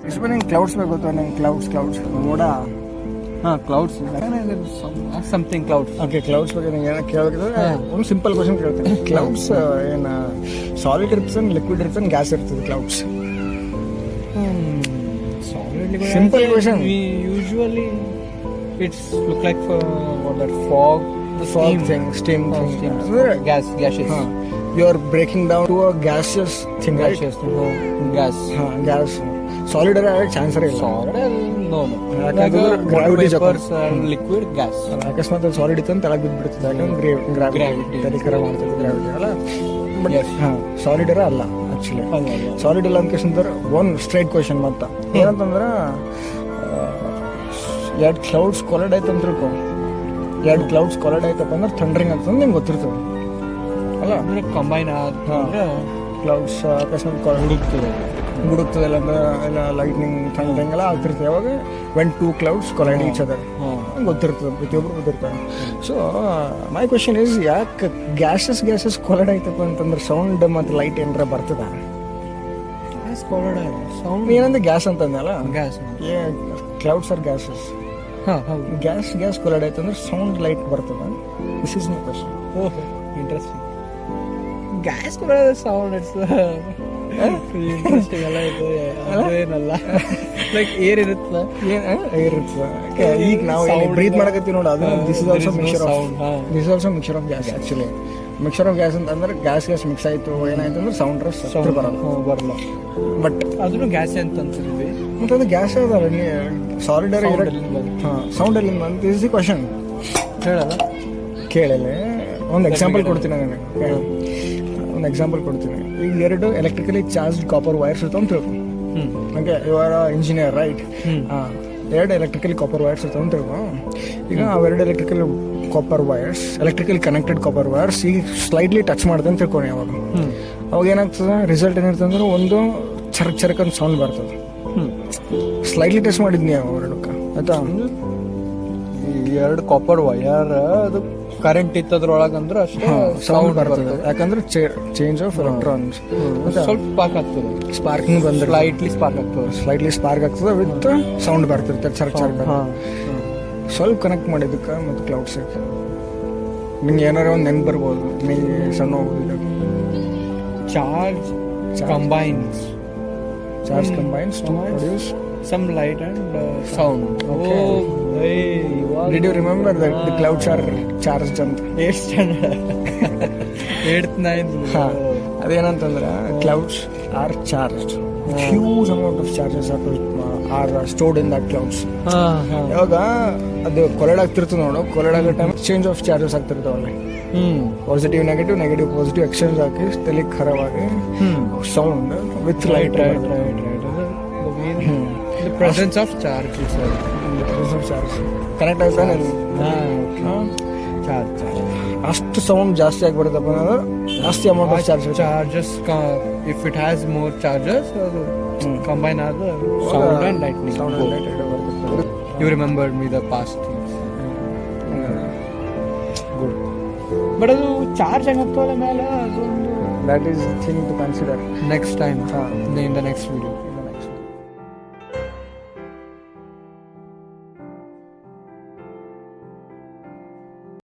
इसमें नहीं क्लाउड्स में होता है नहीं क्लाउड्स मोड़ा हाँ clouds something clouds okay clouds ಬಗ್ಗೆ ನಂಗೆ ಏನೋ ಕೇಳಬೇಕಿದ್ರೆ ಒಂದು ಸಿಂಪಲ್ ಕ್ವಶನ್ ಕೇಳ್ತೀನಿ ಕ್ಲೌಡ್ಸ್ ಏನು ಸಾಲಿಡ್ ಇರ್ತದೆ ಲಿಕ್ವಿಡ್ ಇರ್ತದೆ ಗ್ಯಾಸ್ ಇರ್ತದೆ clouds simple question. We usually it's look like what that fog steam thing gases you are breaking down to a gaseous thing right gas solid ಆಗಕ್ಕೆ chance ಇಲ್ಲ solid no ಯಾಕಂದ್ರೆ gravity vapors and liquid gas ಅಕಸ್ಮಾತ್ solid ಇತ್ತು ಅಂತ ತೆಳಗೆ ಬಿದ್ದುಬಿಡ್ತದೆ ಯಾಕಂದ್ರೆ gravity ತಲೆಕರ ಮಾಡ್ತದೆ gravity ಅಲ್ಲ ಬಟ್ ಸಾಲಿಡ್ ಅಲ್ಲ ಆಕ್ಚುಲಿ ಸಾಲಿಡ್ ಇಲ್ಲ ಅಂತ ಒನ್ ಸ್ಟ್ರೈಟ್ ಕ್ವಶನ್ ಮತ್ತ ಏನಂತಂದ್ರೆ ಎರಡು ಕ್ಲೌಡ್ಸ್ ಕೊಲೈಡ್ ಆಯ್ತು ಅಂತ ತಿಳ್ಕೊ ಎರಡು ಕ್ಲೌಡ್ಸ್ ಕೊಲೈಡ್ ಆಯ್ತಪ್ಪ ಅಂದ್ರೆ ಥಂಡ್ರಿಂಗ್ ಆಗ್ತದೆ ನಿಮ್ಗೆ ಗೊತ್ತಿರ್ತದೆ ಅಲ್ಲ ಅಂದ್ರೆ ಕಂಬೈನ್ ಆದ್ರೆ ಕ್ಲೌಡ್ಸ್ ಅಕಸ್ಮಾತ್ ಗುಡುಕ್ತದೆ ಇಲ್ಲ ಲೈಟ್ನಿಂಗ್ ಥಂಡ್ರಿಂಗ್ ಎಲ್ಲ ಆಗ್ತಿರ್ತದೆ ಯಾವಾಗ when two clouds collide each other ಗೊತ್ತಿರ್ತದೆ ಪ್ರತಿಯೊಬ್ಬರು ಗೊತ್ತಿರ್ತಾರೆ ಸೊ ಮೈ ಕ್ವಶನ್ ಈಸ್ ಯಾಕೆ ಗ್ಯಾಸಸ್ ಕೊಲೈಡ್ ಆಯ್ತಪ್ಪ ಅಂತಂದ್ರೆ ಸೌಂಡ್ ಮತ್ತು ಲೈಟ್ ಏನಾರ ಬರ್ತದ ಸೌಂಡ್ ಏನಂದ್ರೆ ಗ್ಯಾಸ್ ಅಂತಂದಲ್ಲ gas clouds are gases gas collide ಆಯ್ತು ಅಂದ್ರೆ ಸೌಂಡ್ ಲೈಟ್ ಬರ್ತದ this is my question oh interesting gas sound it's interesting ಎಲ್ಲ ಇದು ಏನಲ್ಲ ಲೈಕ್ ಏರ್ ಇರುತ್ತಲ್ಲ ಈಗ ನಾವು ಬ್ರೀತ್ ಮಾಡಕತ್ತೀವಿ ನೋಡಿ ಅದು this is also mixer of gas actually mixer of gas ಅಂತಂದ್ರೆ ಗ್ಯಾಸ್ ಮಿಕ್ಸ್ ಆಯ್ತು ಏನಾಯ್ತು ಅಂದ್ರೆ ಸೌಂಡ್ ಬರಲ್ಲ ಬಟ್ ಅದನ್ನು ಗ್ಯಾಸ್ ಅಂತ ಅಂತೀವಿ ಮತ್ತೆ ಅದು ಗ್ಯಾಸ್ ಅದಲ್ಲ ಸಾಲಿಡ್ ಸೌಂಡ್ ಎಲ್ಲಿಂದ ಅಂತ ದಿಸ್ ದಿ ಕ್ವಶನ್ ಹೇಳಲ್ಲ ಕೇಳಿಲ್ಲ ಒಂದು ಎಕ್ಸಾಂಪಲ್ ಕೊಡ್ತೀನಿ ಈಗ ಎರಡು ಎಲೆಕ್ಟ್ರಿಕಲಿ ಚಾರ್ಜ್ ಕಾಪರ್ ವೈರ್ಸ್ ಇರ್ತಾವ ಅಂತ ತಿಳ್ಕೊ ಹಂಗೆ ಇವರ ಇಂಜಿನಿಯರ್ ರೈಟ್ ಎರಡು ಎಲೆಕ್ಟ್ರಿಕಲಿ ಕಾಪರ್ ವೈರ್ಸ್ ಇರ್ತಾವ ಅಂತ ತಿಳ್ಕೊ ಈಗ ಅವೆರಡು ಎಲೆಕ್ಟ್ರಿಕಲಿ ಕನೆಕ್ಟೆಡ್ ಕಾಪರ್ ವೈರ್ಸ್ ಈಗ ಸ್ಲೈಟ್ಲಿ ಟಚ್ ಮಾಡಿದೆ ಅಂತ ತಿಳ್ಕೊಳಿ ಅವಾಗ ಏನಾಗ್ತದೆ ರಿಸಲ್ಟ್ ಏನಿರ್ತದೆ ಅಂದ್ರೆ ಒಂದು ಚರಕ್ ಅಂತ ಸೌಂಡ್ ಬರ್ತದೆ ಸ್ಲೈಟ್ಲಿ ಟಚ್ ಮಾಡಿದ್ನಿ ಎರಡಕ್ಕೆ ಆಯ್ತಾ ಎರಡು ಕಾಪರ್ ವೈರ್ ಅದು ಕರೆಂಟ್ ಇತ್ತದ್ರೊಳಗಂದ್ರೆ ಅಷ್ಟೇ ಸೌಂಡ್ ಬರ್ತದೆ ಯಾಕಂದ್ರೆ ಚೇಂಜ್ ಆಫ್ ಎಲೆಕ್ಟ್ರಾನ್ಸ್ ಸ್ವಲ್ಪ ಸ್ಪಾರ್ಕ್ ಆಗ್ತದೆ ಸ್ಪಾರ್ಕಿಂಗ್ ಬಂದ್ರೆ ಸ್ಲೈಟ್ಲಿ ಸ್ಪಾರ್ಕ್ ಆಗ್ತದೆ ವಿತ್ ಸೌಂಡ್ ಬರ್ತಿರುತ್ತೆ ಚರ್ಕ್ ಸ್ವಲ್ಪ ಕನೆಕ್ಟ್ ಮಾಡಿದ್ದಕ್ಕೆ ಮತ್ತು ಕ್ಲೌಡ್ಸ್ ನಿಮ್ಗೆ ಏನಾರ ಒಂದು ನೆನ್ಪು ಬರ್ಬೋದು ನೀ ಸಣ್ಣ ಹೋಗೋದಿಲ್ಲ charge combines to produce some light and sound. Okay. Oh, hey, did you remember that the clouds are charged ಅಂತ 8th standard 8th 9th ಅದೇನಂತಂದ್ರೆ clouds are charged huge amount of charges are stored in that clouds ಯಾವಾಗ ಅದು collide ಆಗ್ತಿರ್ತದೆ ನೋಡು collide ಆಗೋ time change of charges ಆಗ್ತಿರ್ತಾವಲ್ಲ positive negative positive exchange ಆಗಿ ತಲೆ ಖರಾಬ್ ಆಗಿ sound with light the presence of charge connect ಆಗ್ತಾನೆ ಚಾರ್ಜ್ ಅಷ್ಟು ಸೌಂಡ್ ಜಾಸ್ತಿ ಆಗಿ ಬರುತ್ತಪ್ಪ ಅಂದ್ರೆ ಜಾಸ್ತಿ amount of charges if it has more charges combine are the sound and lightning you remembered me the past things good but ಅದು charge ಆಗುತ್ತಲ್ಲ ಮೇಲೆ ಅದೊಂದು that is thing to consider next time in the next video